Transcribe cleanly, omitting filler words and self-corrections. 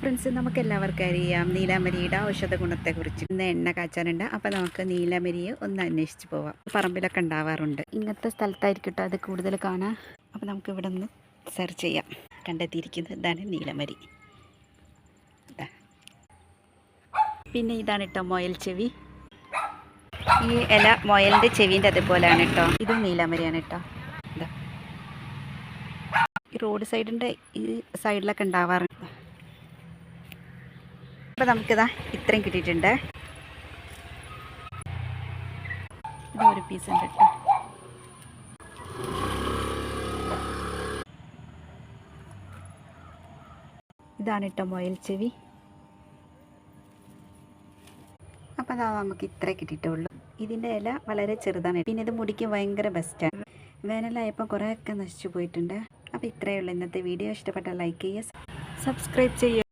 Friends, നമുക്ക് എല്ലാവർക്കും അറിയാം നീലാമരിയുടെ ഔഷധ ഗുണത്തെക്കുറിച്ച്. ഇന്ന് എണ്ണ കാച്ചാനുണ്ട്. അപ്പോൾ നമുക്ക് നീലാമരിയെ ഒന്ന് അന്വേഷിച്ച് പോവാം. പറമ്പിലൊക്കെ ഉണ്ടാവാറുണ്ട്. ഇങ്ങനത്തെ സ്ഥലത്തായിരിക്കട്ടോ അത് കൂടുതൽ കാണാം. അപ്പോൾ നമുക്ക് ഇവിടെ ഒന്ന് സെർച്ച് ചെയ്യാം. കണ്ടെത്തിയിരിക്കുന്നത് ഇതാണ് നീലമരി. പിന്നെ ഇതാണ് കേട്ടോ മുയൽ ചെവി. ഈ ഇല മുയലിൻ്റെ ചെവിൻ്റെ അതുപോലെയാണ് കേട്ടോ. ഇതും നീലാമരിയാണ് കേട്ടോ. ഈ റോഡ് സൈഡിൻ്റെ ഈ സൈഡിലൊക്കെ ഉണ്ടാവാറുണ്ട്. അപ്പോൾ നമുക്കിതാ ഇത്രയും കിട്ടിയിട്ടുണ്ട്. ഇതൊരു പീസ് ഉണ്ട് കേട്ടോ. ഇതാണ് കേട്ടോ മുയൽ ചെവി. അപ്പോൾ അതാ നമുക്ക് ഇത്ര കിട്ടിയിട്ടുള്ളൂ. ഇതിൻ്റെ ഇല വളരെ ചെറുതാണ്. പിന്നെ ഇത് മുടിക്ക് ഭയങ്കര ബെസ്റ്റാണ്. വേനലായപ്പോൾ കുറേയൊക്കെ നശിച്ചു പോയിട്ടുണ്ട്. അപ്പോൾ ഇത്രയേ ഉള്ളൂ ഇന്നത്തെ വീഡിയോ. ഇഷ്ടപ്പെട്ടാൽ ലൈക്ക് ചെയ്യുക, സബ്സ്ക്രൈബ് ചെയ്യുക.